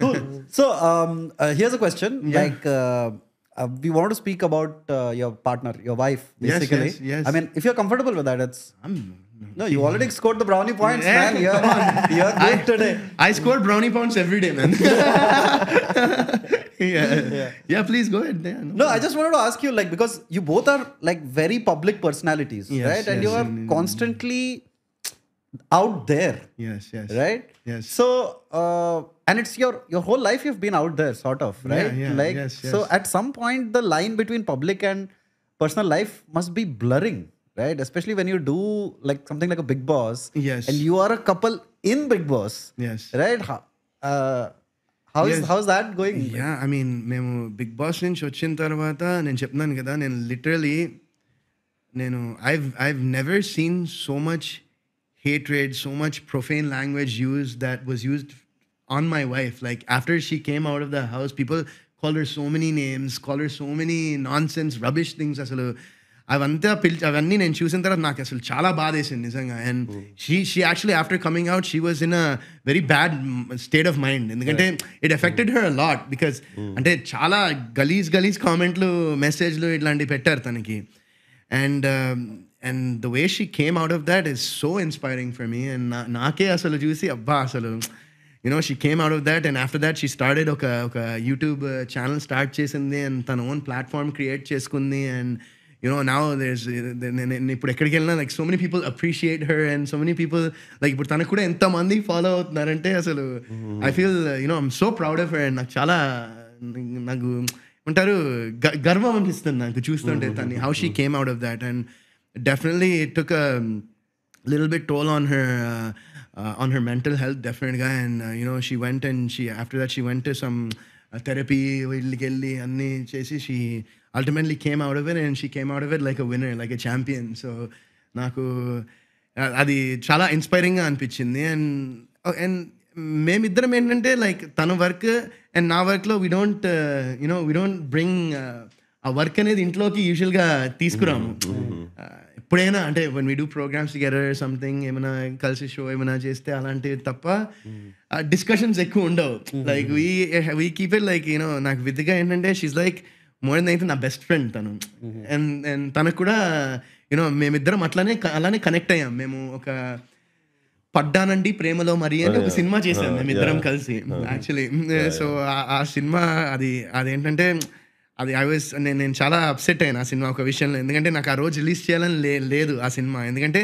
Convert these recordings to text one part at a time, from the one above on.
Cool. So here's a question. Like we want to speak about your partner, your wife, Yes, basically. yes, yes. I mean, if you're comfortable with that, it's no. You already scored the brownie points, Yeah, man. You're good today. I score brownie points every day, man. Yeah, please go ahead. Yeah, No, I just wanted to ask you, like, because you both are like very public personalities, Yes, right? And yes. you are constantly out there, Yes, yes. right? Yes. So, and it's your whole life you've been out there, sort of, right? yeah, Like, yes, so yes. at some point, the line between public and personal life must be blurring, right? Especially when you do like something like a Big Boss, Yes. and you are a couple in Big Boss, Yes. right? Yes. How's that going? Yeah I mean మేము big boss నుంచి వచ్చిన తర్వాత నేను చెప్తున్నాను కదా, నేను literally I've never seen so much hatred, so much profane language used that was used on my wife. Like after she came out of the house, people called her so many names, called her so many nonsense, rubbish things. అసలు అవన్నీ నేను చూసిన తర్వాత నాకు అసలు చాలా బాధ వేసింది నిజంగా. And she actually after coming out she was in a very bad state of mind, ఎందుకంటే it affected her lot because అంటే చాలా గలీజ్ కామెంట్లు, మెసేజ్లు ఇట్లాంటివి పెట్టారు తనకి. And the way she came out of that is so inspiring for me. And naake asalu chusi abba asalu, you know, she came out of that, and after that she started oka YouTube channel start chesindi and tana own platform create చేసుకుంది. And you know, now there's ఇప్పుడు ఎక్కడికి వెళ్ళినా like so many people appreciate her, and so many people like ఇప్పుడు తనకు కూడా ఎంత మంది follow అవుతున్నారంటే అసలు I feel, you know, I'm so proud of her. And నాకు చాలా నాకు ఉంటారు గర్వం అనిపిస్తుంది నాకు చూస్తుంటే తన్ని, how she came out of that. And definitely it took a little bit toll on her mental health, definitely. And you know, she went and after that she went to some therapy, వెళ్ళి అన్ని చేసి she ultimately came out of it, and she came out of it like a winner, like a champion. So నాకు అది చాలా ఇన్స్పైరింగ్గా అనిపించింది. And మేమిద్దరం ఏంటంటే like తన వర్క్ అండ్ నా వర్క్లో వి డోంట్ బ్రింగ్ ఆ వర్క్ అనేది ఇంట్లోకి యూజువల్గా తీసుకురాము. ఎప్పుడైనా అంటే one we do programs together something, ఏమైనా కలిసి షో ఏమైనా చేస్తే అలాంటివి తప్ప డిస్కషన్స్ ఎక్కువ ఉండవు. Like we keep it like you know, నాకు విత్గా ఏంటంటే షీస్ లైక్ మోర్ దెన్ అయితే నా బెస్ట్ ఫ్రెండ్ తను. అండ్ తనకు కూడా యూనో మేమిద్దరం అలానే కనెక్ట్ అయ్యాం. మేము ఒక పడ్డానండి ప్రేమలో మరి అని ఒక సినిమా చేసాం మేమిద్దరం కలిసి యాక్చువల్లీ. సో ఆ సినిమా అదేంటంటే నేను చాలా అప్సెట్ అయ్యాను ఆ సినిమా ఒక విషయంలో, ఎందుకంటే నాకు ఆ రోజు రిలీజ్ చేయాలని లేదు ఆ సినిమా. ఎందుకంటే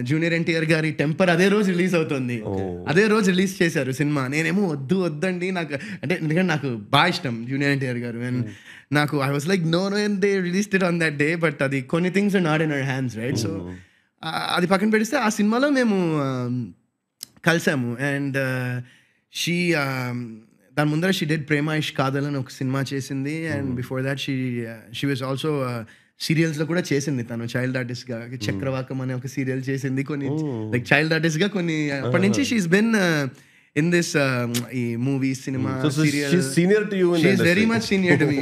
జూనియర్ ఎన్టీఆర్ గారి టెంపర్ అదే రోజు రిలీజ్ అవుతుంది, అదే రోజు రిలీజ్ చేశారు సినిమా. నేనేమో వద్దండి నాకు అంటే, ఎందుకంటే నాకు బాగా ఇష్టం జూనియర్ ఎన్టీఆర్ గారు. అండ్ నాకు I was like no and they released it on that day, but అది కొన్ని things are not in our hands, right? So అది పక్కన పెడిస్తే ఆ సినిమాలో మేము కలిసాము. అండ్ దాని ముందర షీ డెడ్ ప్రేమ ఇష్ కాదల్ అని ఒక సినిమా చేసింది. And before that she was also సీరియల్స్లో కూడా చేసింది తను, చైల్డ్ ఆర్టిస్ట్గా. చక్రవాకం అనే ఒక సీరియల్ చేసింది, కొన్ని లైక్ చైల్డ్ ఆర్టిస్ట్గా కొన్ని. అప్పటి నుంచి she's Ben in this movie, cinema, serial. She's senior to you in she's industry. Very much senior to me.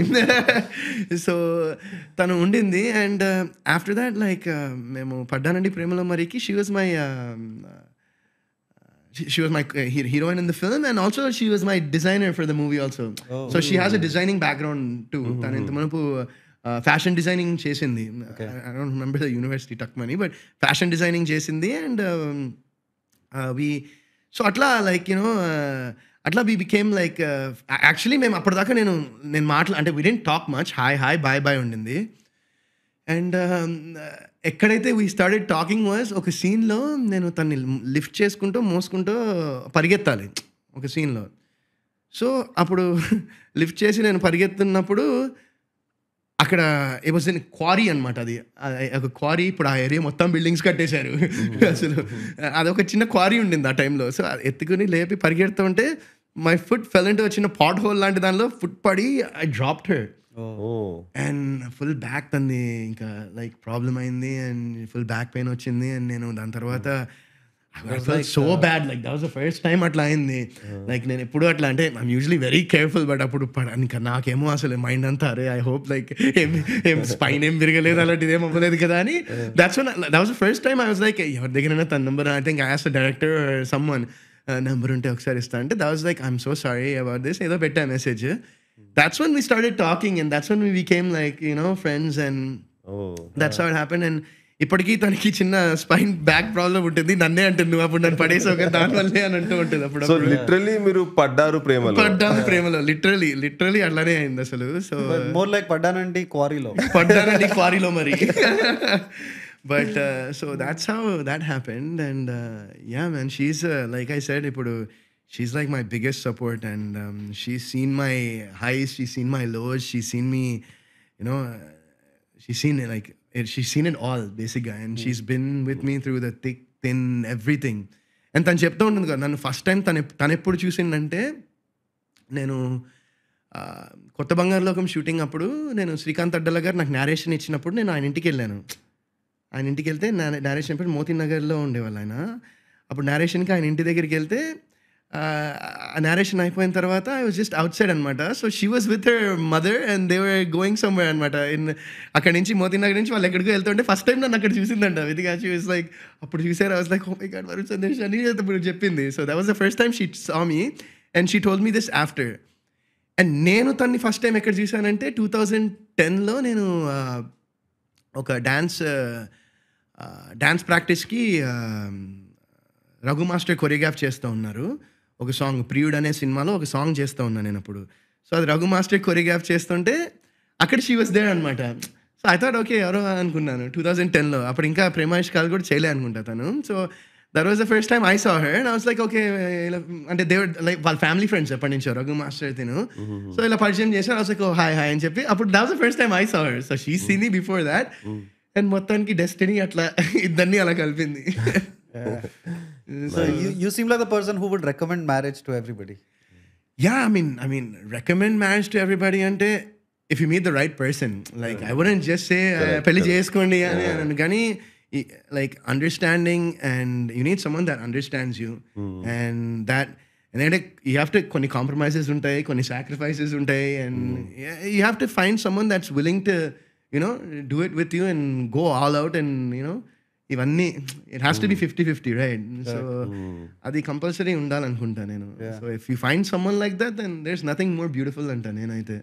So tanu undindi. And after that, like memu paddanandi premalo mariki, she was my heroine in the film, and also she was my designer for the movie also. So she has a designing background too. Tanu inta manapu fashion designing chesindi. I don't remember the university tuck money, but fashion designing chesindi. And so అట్లా like you know అట్లా we became like actually మేము అప్పటిదాకా నేను అంటే we didn't talk much, hi bye ఉండింది. And ఎక్కడైతే we started talking was ఒక సీన్లో నేను తన్ని లిఫ్ట్ చేసుకుంటూ మోసుకుంటూ పరిగెత్తాలి ఒక సీన్లో. సో అప్పుడు లిఫ్ట్ చేసి నేను పరిగెత్తున్నప్పుడు అక్కడ ఇట్ వాజ్ ఇన్ క్వారీ అనమాట. అది ఒక క్వారీ, ఇప్పుడు ఆ ఏరియా మొత్తం బిల్డింగ్స్ కట్టేశారు అసలు. అదొక చిన్న క్వారీ ఉండింది ఆ టైంలో. సో ఎత్తుకుని లేపి పరిగెడుతూ ఉంటే మై ఫుట్ ఫెల్ ఇంటూ వచ్చిన పాట్ హోల్ లాంటి దానిలో ఫుట్ పడి I dropped her. And full back తంది ఇంకా లైక్ ప్రాబ్లం అయింది, అండ్ ఫుల్ బ్యాక్ పెయిన్ వచ్చింది. అండ్ నేను దాని తర్వాత I felt so bad. Like that was the first time అట్లా అయింది. లైక్ నేను ఎప్పుడు అట్లా అంటే I'm usually very careful, but అప్పుడు ఇంకా నాకేమో అసలు మైండ్ అంతా అరే ఐ హోప్ లైక్ ఏం స్పైన్ ఏం తిరగలేదు, అలాంటిది ఏం అవ్వలేదు కదా అని. That was the first time I was like ఎవరి దగ్గర తన number, I think I asked the director someone number ఉంటే ఒకసారి ఇస్తా అంటే that was like, I'm so sorry about this, ఏదో పెట్టా message. That's when we started talking and that's when we became like, you know, friends and that's how it happened. And ఇప్పటికీ తనకి చిన్న spine back problem ఉంటుంది, నన్నే అంటే నువ్వు అప్పుడు నన్ను పడేసావు దాని వల్లే అని అంటూ ఉంటుంది. అప్పుడు సో లిటరల్లీ మీరు పడ్డాను ప్రేమలో లిటరలీ అట్లానే అయింది అసలు. సో మోర్ లైక్ పడ్డానండి క్వారీలో మరి. But so that's how that happened. And yeah man, she's like I said, ఇప్పుడు she's like my biggest support, and she's seen my highs, she's seen my lows, she's seen me, you know, she's seen it all basically, and she's been with me through the thick thin everything. And తను చెప్తూ ఉంటుంది కదా, నన్ను first time తను ఎప్పుడు చూసిందంటే, నేను కొత్త బంగారు లోకం షూటింగ్ అప్పుడు నేను శ్రీకాంత్ అడ్డల గారు నాకు నేరేషన్ ఇచ్చినప్పుడు నేను ఆయన ఇంటికి వెళ్ళాను. ఆయన ఇంటికి వెళ్తే నేరేషన్ అప్పుడు మోతీ నగర్లో ఉండేవాళ్ళు ఆయన. అప్పుడు నేరేషన్కి ఆయన ఇంటి దగ్గరికి వెళ్తే నేరేషన్ అయిపోయిన తర్వాత I was just outside అనమాట. So she was with her mother and they were going somewhere అనమాట. అక్కడి నుంచి మోతీనగర్ నుంచి వాళ్ళు ఎక్కడికో వెళ్తుంటే ఫస్ట్ టైం నన్ను అక్కడ చూసిందంట విధిగా. షీ వాజ్ లైక్, అప్పుడు చూసారు, I was like, oh my God Varun Sandesh అని అప్పుడు చెప్పింది. So that was the first time she saw me and she told me this after. And నేను తన్ని ఫస్ట్ టైం ఎక్కడ చూసానంటే 2010లో నేను ఒక డ్యాన్స్ ప్రాక్టీస్కి రఘు మాస్టర్ కొరియోగ్రాఫ్ చేస్తూ ఉన్నారు. ఒక సాంగ్ ప్రియుడ్ అనే సినిమాలో ఒక సాంగ్ చేస్తూ ఉన్నాను నేను అప్పుడు. సో అది రఘు మాస్టర్ కొరియోగ్రాఫ్ చేస్తుంటే అక్కడ షీ వాజ్ దేర్ అనమాట. సో ఐ థాట్ ఓకే ఎవరో అనుకున్నాను 2010లో. అప్పుడు ఇంకా ప్రేమాయిష్కాలు కూడా చేయలే అనుకుంటా తను. So that was the first time I saw her and I was like okay, అంటే దే లైక్ వాళ్ళ ఫ్యామిలీ ఫ్రెండ్స్ ఎప్పటి నుంచో రఘు మాస్టర్ తిను. సో ఇలా పరిచయం చేశాను. I was like oh hi అని చెప్పి అప్పుడు that was the first time I saw her. So she seen me before that and మొత్తానికి డెస్టినీ అట్లా ఇద్దరిని అలా కలిపింది. So you seem like the person who would recommend marriage to everybody. Yeah, I mean recommend marriage to everybody ante if you meet the right person. Like I wouldn't just say pelli cheskondi ani gani, like understanding, and you need someone that understands you and that, and then you have to konni compromises untai, konni sacrifices untai, and you have to find someone that's willing to, you know, do it with you and go all out, and you know, ఇవన్నీ it has to be 50-50, right? So అది compulsory ఉండాలనుకుంటా నేను. So if you find someone like that then there is nothing more beautiful అంటా నేనైతే.